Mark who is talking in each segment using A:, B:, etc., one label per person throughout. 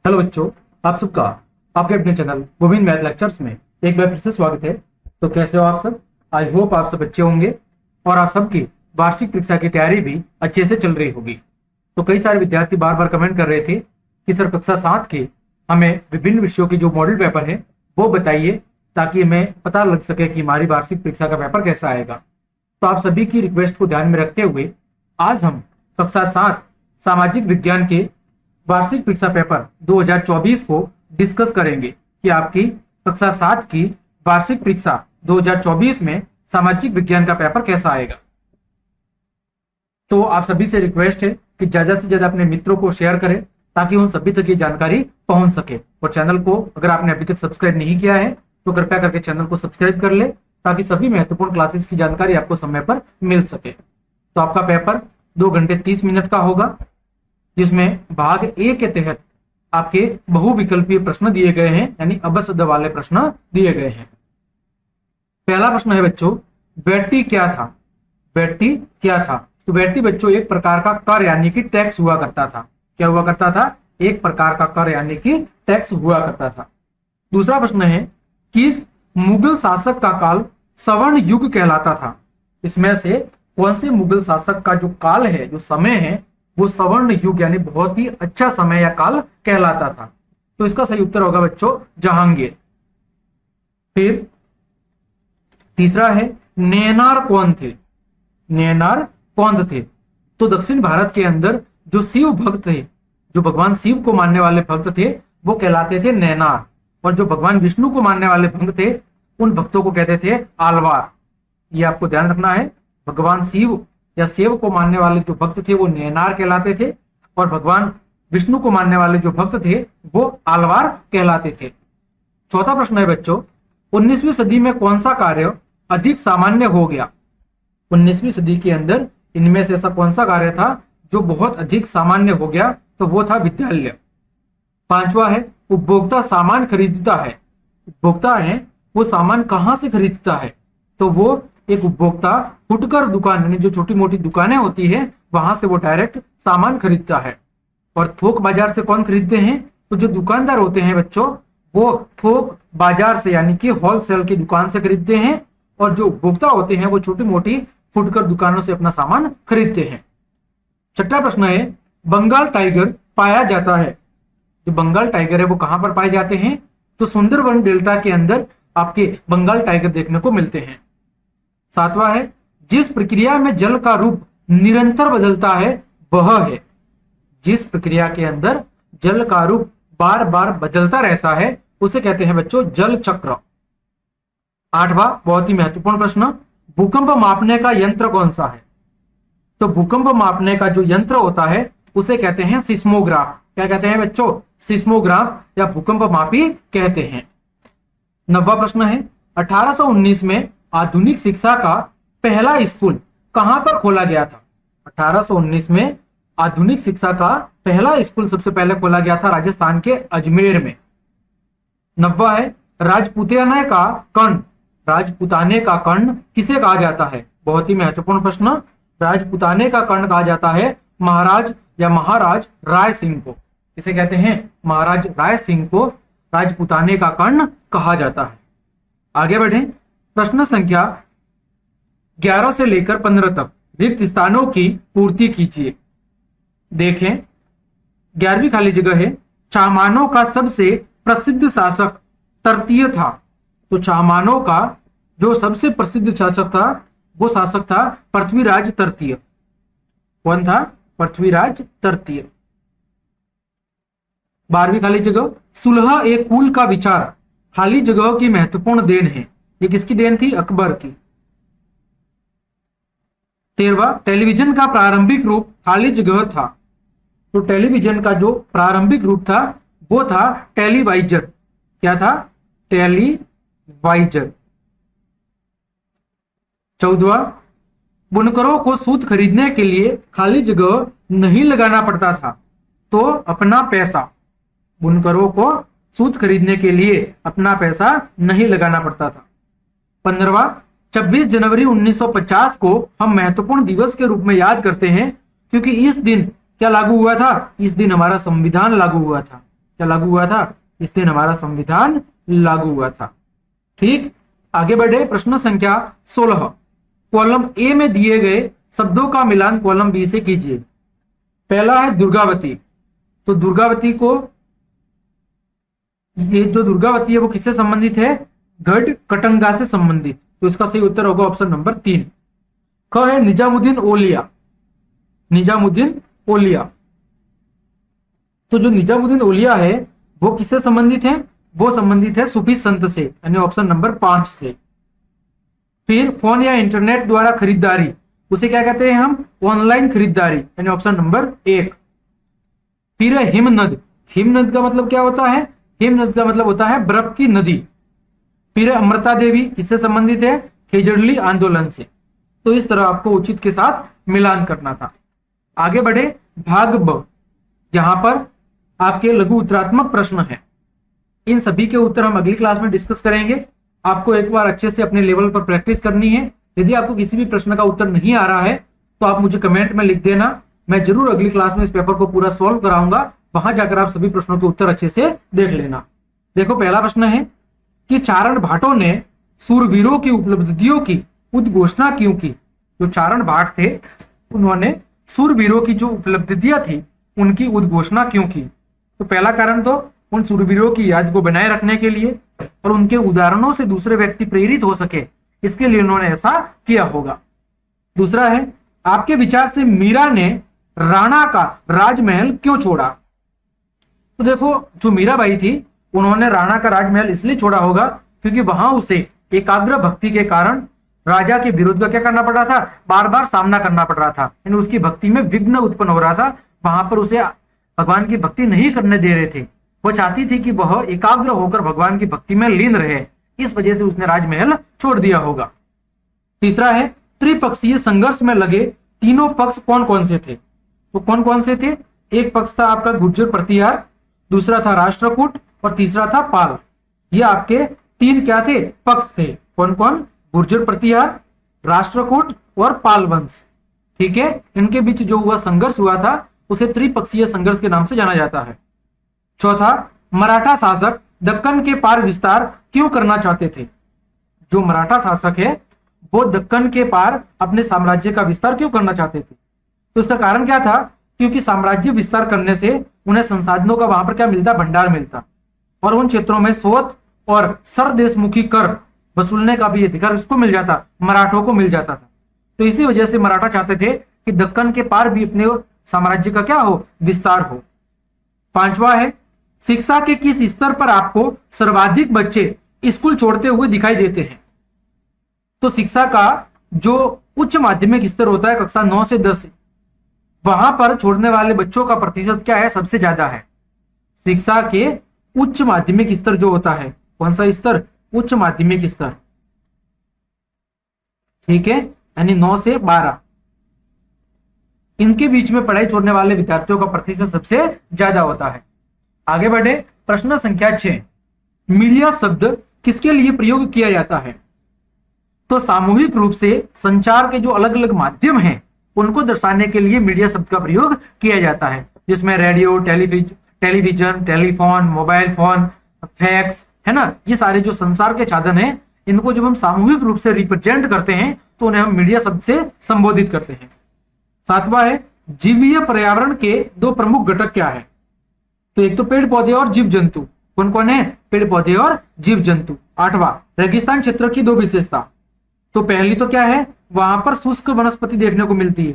A: Hello बच्चों, आप सबका आपके अपने चैनल गोविंद मैथ लेक्चर्स में एक बार फिर से स्वागत है। तो कैसे हो आप सब? आई होप आप सब अच्छे होंगे और आप सबकी वार्षिक परीक्षा की तैयारी भी अच्छे से चल रही होगी। तो कई सारे विद्यार्थी बार बार कमेंट कर रहे थे कि सर कक्षा 7 के हमें विभिन्न विषयों के जो मॉडल पेपर है वो बताइए, ताकि हमें पता लग सके कि हमारी वार्षिक परीक्षा का पेपर कैसा आएगा। तो आप सभी की रिक्वेस्ट को ध्यान में रखते हुए आज हम कक्षा 7 सामाजिक विज्ञान के वार्षिक परीक्षा पेपर 2024 को डिस्कस करेंगे कि आपकी कक्षा 7 की वार्षिक परीक्षा 2024 में सामाजिक विज्ञान का पेपर कैसा आएगा। तो आप सभी से रिक्वेस्ट है कि ज्यादा से ज्यादा अपने मित्रों को शेयर करें ताकि उन सभी तक ये जानकारी पहुंच सके। और चैनल को अगर आपने अभी तक सब्सक्राइब नहीं किया है तो कृपया करके चैनल को सब्सक्राइब कर ले ताकि सभी महत्वपूर्ण क्लासेस की जानकारी आपको समय पर मिल सके। तो आपका पेपर 2 घंटे 30 मिनट का होगा, जिसमें भाग ए के तहत आपके बहुविकल्पीय प्रश्न दिए गए हैं, यानी अबसद वाले प्रश्न दिए गए हैं। पहला प्रश्न है बच्चों, वैटी क्या था? वैटी क्या था? तो वैटी बच्चों एक प्रकार का कर यानी कि टैक्स हुआ करता था। क्या हुआ करता था? एक प्रकार का कर यानी कि टैक्स हुआ करता था। दूसरा प्रश्न है, किस मुगल शासक का काल सवर्ण युग कहलाता था? इसमें से कौन से मुगल शासक का जो काल है, जो समय है, वो सवर्ण युग यानी बहुत ही अच्छा समय या काल कहलाता था? तो इसका सही उत्तर होगा बच्चों जहांगीर। फिर तीसरा है, नैनार कौन थे? नैनार कौन थे? तो दक्षिण भारत के अंदर जो शिव भक्त थे, जो भगवान शिव को मानने वाले भक्त थे, वो कहलाते थे नैनार। और जो भगवान विष्णु को मानने वाले भक्त थे, उन भक्तों को कहते थे आलवार। ये आपको ध्यान रखना है। भगवान शिव या शिव को मानने वाले जो भक्त थे वो नैनार कहलाते थे, और भगवान विष्णु को मानने वाले जो भक्त थे वो आलवार कहलाते थे। चौथा प्रश्न है बच्चों, 19वीं सदी में कौन सा कार्य अधिक सामान्य हो गया? 19वीं सदी के अंदर इनमें से ऐसा कौन सा कार्य था जो बहुत अधिक सामान्य हो गया? तो वो था विद्यालय। पांचवा है, उपभोक्ता सामान खरीदता है। उपभोक्ता है वो सामान कहां से खरीदता है? तो वो एक उपभोक्ता फुटकर दुकान यानी जो छोटी मोटी दुकानें होती है वहां से वो डायरेक्ट सामान खरीदता है। और थोक बाजार से कौन खरीदते हैं? तो जो दुकानदार होते हैं बच्चों, वो थोक बाजार से यानी कि होलसेल की दुकान से खरीदते हैं, और जो उपभोक्ता होते हैं वो छोटी मोटी फुटकर दुकानों से अपना सामान खरीदते हैं। छठा प्रश्न है, बंगाल टाइगर पाया जाता है। जो बंगाल टाइगर है वो कहां पर पाए जाते हैं? तो सुंदरवन डेल्टा के अंदर आपके बंगाल टाइगर देखने को मिलते हैं। सातवां है, जिस प्रक्रिया में जल का रूप निरंतर बदलता है वह है। जिस प्रक्रिया के अंदर जल का रूप बार बार बदलता रहता है उसे कहते हैं बच्चों जल चक्र। आठवां बहुत ही महत्वपूर्ण प्रश्न, भूकंप मापने का यंत्र कौन सा है? तो भूकंप मापने का जो यंत्र होता है उसे कहते हैं सिस्मोग्राफ। क्या कहते हैं बच्चों? सिस्मोग्राफ या भूकंप मापी कहते हैं। नौवां प्रश्न है, 1819 में आधुनिक शिक्षा का पहला स्कूल कहां पर खोला गया था? 1819 में आधुनिक शिक्षा का पहला स्कूल सबसे पहले खोला गया था राजस्थान के अजमेर में। 90 है, राजपुताने का कर्ण। राजपुताने का कर्ण किसे कहा जाता है? बहुत ही महत्वपूर्ण प्रश्न। राजपुताने का कर्ण कहा जाता है महाराज या महाराज राय सिंह को। इसे कहते हैं महाराज राय सिंह को राजपुताने का कर्ण कहा जाता है। आगे बढ़े, प्रश्न संख्या 11 से लेकर 15 तक रिक्त स्थानों की पूर्ति कीजिए। देखें, 11वीं खाली जगह है, चामानों का सबसे प्रसिद्ध शासक तृतीय था। तो चामानों का जो सबसे प्रसिद्ध शासक था वो शासक था पृथ्वीराज तृतीय। कौन था? पृथ्वीराज तृतीय। 12वीं खाली जगह, सुलह एक कुल का विचार खाली जगह की महत्वपूर्ण देन है। ये किसकी देन थी? अकबर की। 13वां, टेलीविजन का प्रारंभिक रूप खाली जगह था। तो टेलीविजन का जो प्रारंभिक रूप था वो था टेलीवाइजर। क्या था? टेलीवाइजर। 14वां, बुनकरों को सूत खरीदने के लिए खाली जगह नहीं लगाना पड़ता था, तो अपना पैसा। बुनकरों को सूत खरीदने के लिए अपना पैसा नहीं लगाना पड़ता था। 15वां, 26 जनवरी 1950 को हम महत्वपूर्ण दिवस के रूप में याद करते हैं क्योंकि इस दिन क्या लागू हुआ था? इस दिन हमारा संविधान लागू हुआ था। क्या लागू हुआ था? इस दिन हमारा संविधान लागू हुआ था। ठीक, आगे बढ़े। प्रश्न संख्या 16, कॉलम ए में दिए गए शब्दों का मिलान कॉलम बी से कीजिए। पहला है दुर्गावती। तो दुर्गावती को, ये जो दुर्गावती है वो किससे संबंधित है? गढ़ कटंगा से संबंधित। तो इसका सही उत्तर होगा ऑप्शन नंबर 3। ख है निजामुद्दीन औलिया। निजामुद्दीन औलिया, तो जो निजामुद्दीन औलिया है वो किससे संबंधित है? वो संबंधित है सूफी संत से, यानी ऑप्शन नंबर 5 से। फिर फोन या इंटरनेट द्वारा खरीदारी, उसे क्या कहते हैं हम? ऑनलाइन खरीदारी, यानी ऑप्शन नंबर 1। फिर है हिमनद। हिमनद का मतलब क्या होता है? हिमनद का मतलब होता है बर्फ की नदी। फिर है अमृता देवी, किससे संबंधित है? खेजड़ली आंदोलन से। तो इस तरह आपको उचित के साथ मिलान करना था। आगे बढ़े, भाग ब, यहां पर आपके लघु उत्तरात्मक प्रश्न है। इन सभी के उत्तर हम अगली क्लास में डिस्कस करेंगे। आपको एक बार अच्छे से अपने लेवल पर प्रैक्टिस करनी है। यदि आपको किसी भी प्रश्न का उत्तर नहीं आ रहा है तो आप मुझे कमेंट में लिख देना। मैं जरूर अगली क्लास में इस पेपर को पूरा सॉल्व कराऊंगा। वहां जाकर आप सभी प्रश्नों के उत्तर अच्छे से देख लेना। देखो, पहला प्रश्न है कि चारण भाटों ने सूरवीरों की उपलब्धियों की उद्घोषणा क्यों की? जो चारण भाट थे उन्होंने सूरवीरों की जो उपलब्धियां थी उनकी उद्घोषणा क्यों की? तो पहला कारण तो उन सूरवीरों की याद को बनाए रखने के लिए और उनके उदाहरणों से दूसरे व्यक्ति प्रेरित हो सके, इसके लिए उन्होंने ऐसा किया होगा। दूसरा है, आपके विचार से मीरा ने राणा का राजमहल क्यों छोड़ा? तो देखो, जो मीराबाई थी उन्होंने राणा का राजमहल इसलिए छोड़ा होगा क्योंकि वहां उसे एकाग्र भक्ति के कारण राजा के विरोध का क्या करना पड़ रहा था? बार बार सामना करना पड़ रहा था, यानी उसकी भक्ति में विघ्न उत्पन्न हो रहा था। वहां पर उसे भगवान की भक्ति नहीं करने दे रहे थे। वो चाहती थी कि वह एकाग्र होकर भगवान की भक्ति में लीन रहे, इस वजह से उसने राजमहल छोड़ दिया होगा। तीसरा है, त्रिपक्षीय संघर्ष में लगे तीनों पक्ष कौन कौन से थे? तो कौन कौन से थे? एक पक्ष था आपका गुर्जर प्रतिहार, दूसरा था राष्ट्रकूट और तीसरा था पाल। ये आपके तीन क्या थे? पक्ष थे। कौन कौन? गुर्जर प्रतिहार, राष्ट्रकूट और पाल वंश। ठीक है, इनके बीच जो हुआ संघर्ष हुआ था उसे त्रिपक्षीय संघर्ष के नाम से जाना जाता है। चौथा, मराठा शासक दक्कन के पार विस्तार क्यों करना चाहते थे? जो मराठा शासक है वो दक्कन के पार अपने साम्राज्य का विस्तार क्यों करना चाहते थे? तो इसका कारण क्या था? क्योंकि साम्राज्य विस्तार करने से उन्हें संसाधनों का वहां पर क्या मिलता? भंडार मिलता, और उन क्षेत्रों में सोत और सरदेशमुखी कर वसूलने का भी अधिकार उसको मिल जाता, मराठों को मिल जाता था। तो इसी वजह से मराठा चाहते थे कि दक्कन के पार भी अपने साम्राज्य का क्या हो? विस्तार हो। पांचवा है, शिक्षा के किस स्तर पर आपको सर्वाधिक बच्चे स्कूल छोड़ते हुए दिखाई देते हैं? तो शिक्षा का जो उच्च माध्यमिक स्तर होता है कक्षा 9 से 10, वहां पर छोड़ने वाले बच्चों का प्रतिशत क्या है? सबसे ज्यादा है। शिक्षा के उच्च माध्यमिक स्तर जो होता है, कौन सा स्तर? उच्च माध्यमिक स्तर। ठीक है, यानी 9 से 12, इनके बीच में पढ़ाई छोड़ने वाले विद्यार्थियों का प्रतिशत सबसे ज्यादा होता है। आगे बढ़े, प्रश्न संख्या 6, मीडिया शब्द किसके लिए प्रयोग किया जाता है? तो सामूहिक रूप से संचार के जो अलग अलग माध्यम हैं उनको दर्शाने के लिए मीडिया शब्द का प्रयोग किया जाता है, जिसमें radio, television, telephone, mobile phone, fax, है ना, ये सारे जो संचार के साधन हैं, इनको जब हम सामूहिक रूप से रिप्रेजेंट करते हैं तो उन्हें हम मीडिया शब्द से संबोधित करते हैं। सातवां है, जीवीय पर्यावरण के दो प्रमुख घटक क्या है? तो एक तो पेड़ पौधे और जीव जंतु। कौन कौन है? पेड़ पौधे और जीव जंतु। आठवां, रेगिस्तान क्षेत्र की दो विशेषता। तो पहली तो क्या है? वहां पर शुष्क वनस्पति देखने को मिलती है।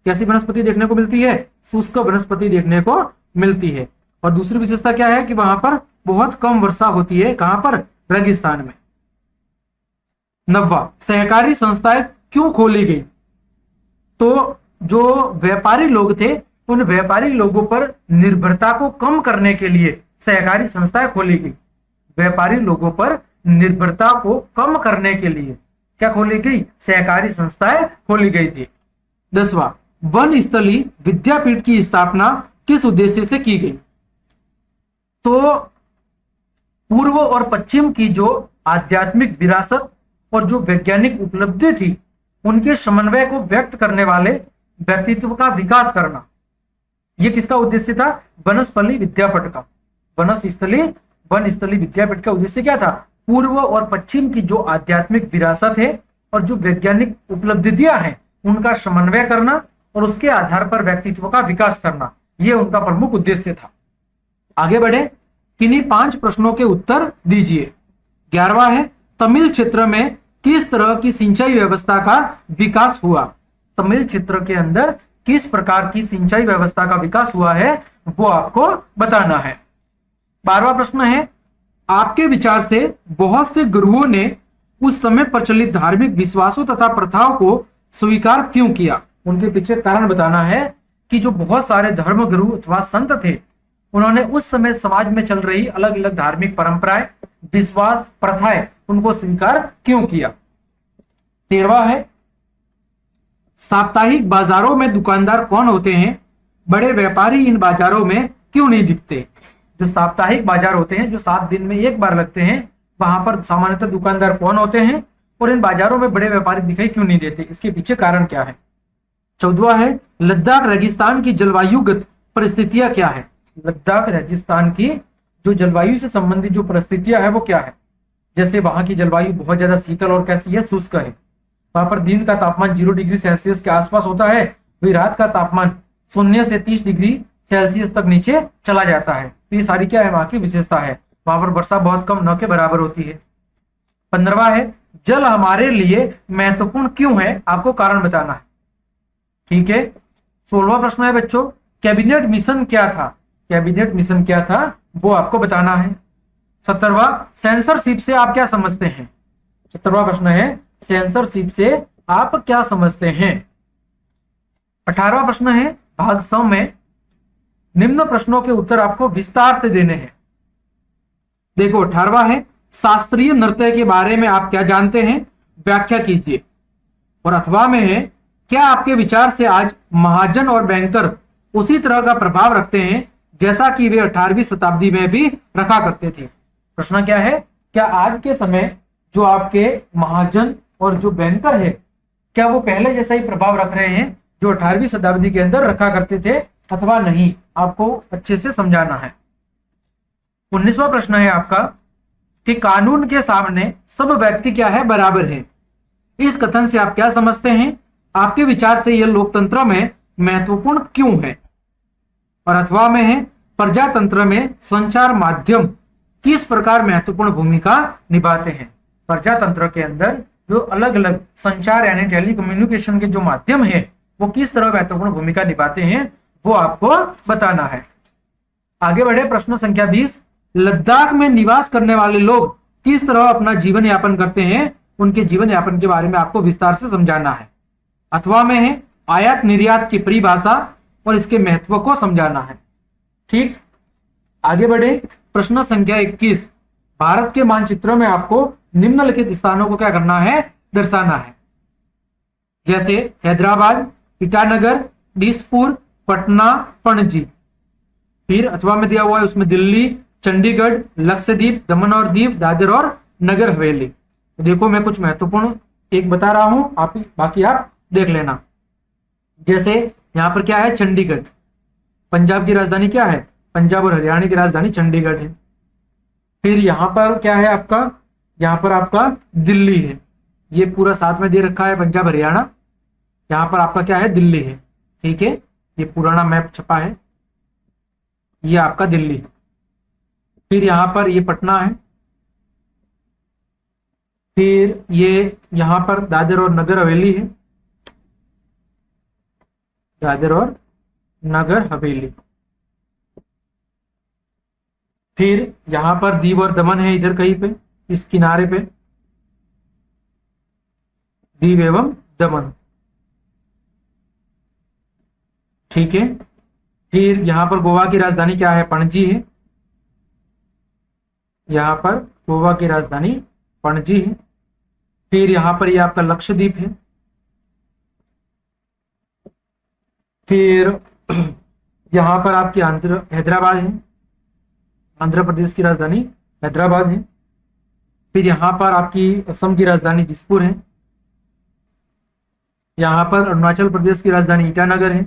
A: कैसी वनस्पति देखने को मिलती है? शुष्क वनस्पति देखने को मिलती है। और दूसरी विशेषता क्या है कि वहां पर बहुत कम वर्षा होती है। कहां पर? रेगिस्तान में। नौवां, सहकारी संस्थाएं क्यों खोली गई? तो जो व्यापारी लोग थे उन व्यापारी लोगों पर निर्भरता को कम करने के लिए सहकारी संस्थाएं खोली गई। व्यापारी लोगों पर निर्भरता को कम करने के लिए क्या खोली गई? सहकारी संस्थाएं खोली गई थी। 10वां, वन स्थली विद्यापीठ की स्थापना किस उद्देश्य से की गई? तो पूर्व और पश्चिम की जो आध्यात्मिक विरासत और जो वैज्ञानिक उपलब्धि थी उनके समन्वय को व्यक्त करने वाले व्यक्तित्व का विकास करना, यह किसका उद्देश्य था? वनस्थली विद्यापीठ का। वन स्थली विद्यापीठ का उद्देश्य क्या था? पूर्व और पश्चिम की जो आध्यात्मिक विरासत है और जो वैज्ञानिक उपलब्धियां हैं उनका समन्वय करना और उसके आधार पर व्यक्तित्व का विकास करना, यह उनका प्रमुख उद्देश्य था। आगे बढ़े, किन्हीं 5 प्रश्नों के उत्तर दीजिए। 11वां है, तमिल क्षेत्र में किस तरह की सिंचाई व्यवस्था का विकास हुआ? तमिल क्षेत्र के अंदर किस प्रकार की सिंचाई व्यवस्था का विकास हुआ है वो आपको बताना है। 12वां प्रश्न है, आपके विचार से बहुत से गुरुओं ने उस समय प्रचलित धार्मिक विश्वासों तथा प्रथाओं को स्वीकार क्यों किया? उनके पीछे कारण बताना है कि जो बहुत सारे धर्म गुरु अथवा संत थे उन्होंने उस समय समाज में चल रही अलग अलग धार्मिक परंपराएं, विश्वास, प्रथाएं उनको स्वीकार क्यों किया। 13वां है, साप्ताहिक बाजारों में दुकानदार कौन होते हैं? बड़े व्यापारी इन बाजारों में क्यों नहीं दिखते? जो साप्ताहिक बाजार होते हैं जो 7 दिन में एक बार लगते हैं, वहां पर सामान्यतः दुकानदार कौन होते हैं और इन बाजारों में बड़े व्यापारी दिखाई क्यों नहीं देते? इसके पीछे कारण क्या है। 14वां है, लद्दाख रेगिस्तान की जलवायुगत परिस्थितियां क्या है? लद्दाख रेगिस्तान की जो जलवायु से संबंधित जो परिस्थितियां है वो क्या है? जैसे वहां की जलवायु बहुत ज्यादा शीतल और कैसी है? शुष्क है। वहां पर दिन का तापमान 0 डिग्री सेल्सियस के आसपास होता है, वही रात का तापमान 0 से 30 डिग्री सेल्सियस तक नीचे चला जाता है। तो ये सारी क्या है? वहां की विशेषता है। वहां पर वर्षा बहुत कम, न के बराबर होती है। 15वां है, जल हमारे लिए महत्वपूर्ण क्यों है? आपको कारण बताना है। ठीक है। 16वां प्रश्न है बच्चों, कैबिनेट मिशन क्या था? कैबिनेट मिशन क्या था वो आपको बताना है। 17वां, सेंसरशिप से आप क्या समझते हैं? 17वां प्रश्न है, सेंसरशिप से आप क्या समझते हैं? 18वां प्रश्न है, भाग स में निम्न प्रश्नों के उत्तर आपको विस्तार से देने हैं। देखो 18वां है, शास्त्रीय नृत्य के बारे में आप क्या जानते हैं? व्याख्या कीजिए। और अथवा में है, क्या आपके विचार से आज महाजन और बैंकर उसी तरह का प्रभाव रखते हैं जैसा कि वे 18वीं शताब्दी में भी रखा करते थे? प्रश्न क्या है, क्या आज के समय जो आपके महाजन और जो बैंकर है क्या वो पहले जैसा ही प्रभाव रख रहे हैं जो 18वीं शताब्दी के अंदर रखा करते थे अथवा नहीं? आपको अच्छे से समझाना है। 19वां प्रश्न है आपका कि कानून के सामने सब व्यक्ति क्या है? बराबर है। इस कथन से आप क्या समझते हैं? आपके विचार से यह लोकतंत्र में महत्वपूर्ण क्यों है? और अथवा में है, प्रजातंत्र में संचार माध्यम किस प्रकार महत्वपूर्ण भूमिका निभाते हैं? प्रजातंत्र के अंदर जो अलग अलग संचार यानी टेली कम्युनिकेशन के जो माध्यम है वो किस तरह महत्वपूर्ण भूमिका निभाते हैं वो आपको बताना है। आगे बढ़े, प्रश्न संख्या 20, लद्दाख में निवास करने वाले लोग किस तरह अपना जीवन यापन करते हैं? उनके जीवन यापन के बारे में आपको विस्तार से समझाना है। अथवा में है, आयात निर्यात की परिभाषा और इसके महत्व को समझाना है। ठीक, आगे बढ़े, प्रश्न संख्या 21, भारत के मानचित्र में आपको निम्नलिखित स्थानों को क्या करना है? दर्शाना है। जैसे हैदराबाद, ईटानगर, दिसपुर, पटना, पणजी। फिर अथवा में दिया हुआ है उसमें दिल्ली, चंडीगढ़, लक्षद्वीप, दमन और दीव, दादर और नगर हवेली। तो देखो मैं कुछ महत्वपूर्ण एक बता रहा हूं, आप बाकी आप देख लेना। जैसे यहां पर क्या है? चंडीगढ़। पंजाब की राजधानी क्या है? पंजाब और हरियाणा की राजधानी चंडीगढ़ है। फिर यहां पर क्या है आपका? यहां पर आपका दिल्ली है। ये पूरा साथ में दे रखा है पंजाब हरियाणा। यहां पर आपका क्या है? दिल्ली है। ठीक है, ये पुराना मैप छपा है, ये आपका दिल्ली है। फिर यहां पर ये पटना है। फिर ये यहां पर दादर और नगर हवेली है, दादर और नगर हवेली। फिर यहां पर दीव और दमन है, इधर कहीं पे इस किनारे पे दीव एवं दमन। ठीक है, फिर यहां पर गोवा की राजधानी क्या है? पणजी है। यहां पर गोवा की राजधानी पणजी है। फिर यहां पर ये आपका लक्षद्वीप है। फिर यहां पर आपकी हैदराबाद है, आंध्र प्रदेश की राजधानी हैदराबाद है। फिर यहां पर आपकी असम की राजधानी दिसपुर है। यहां पर अरुणाचल प्रदेश की राजधानी ईटानगर है।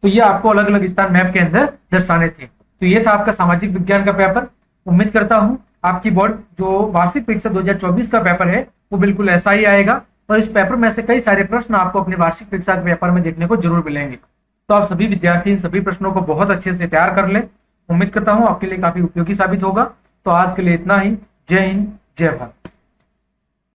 A: तो ये आपको अलग अलग स्थान मैप के अंदर दर्शाने थे। तो ये था आपका सामाजिक विज्ञान का पेपर। उम्मीद करता हूं आपकी बोर्ड जो वार्षिक परीक्षा 2024 का पेपर है वो बिल्कुल ऐसा ही आएगा, और इस पेपर में से कई सारे प्रश्न आपको अपनी वार्षिक परीक्षा के पेपर में देखने को जरूर मिलेंगे। तो आप सभी विद्यार्थी इन सभी प्रश्नों को बहुत अच्छे से तैयार कर ले। उम्मीद करता हूं आपके लिए काफी उपयोगी साबित होगा। तो आज के लिए इतना ही। जय हिंद, जय भारत।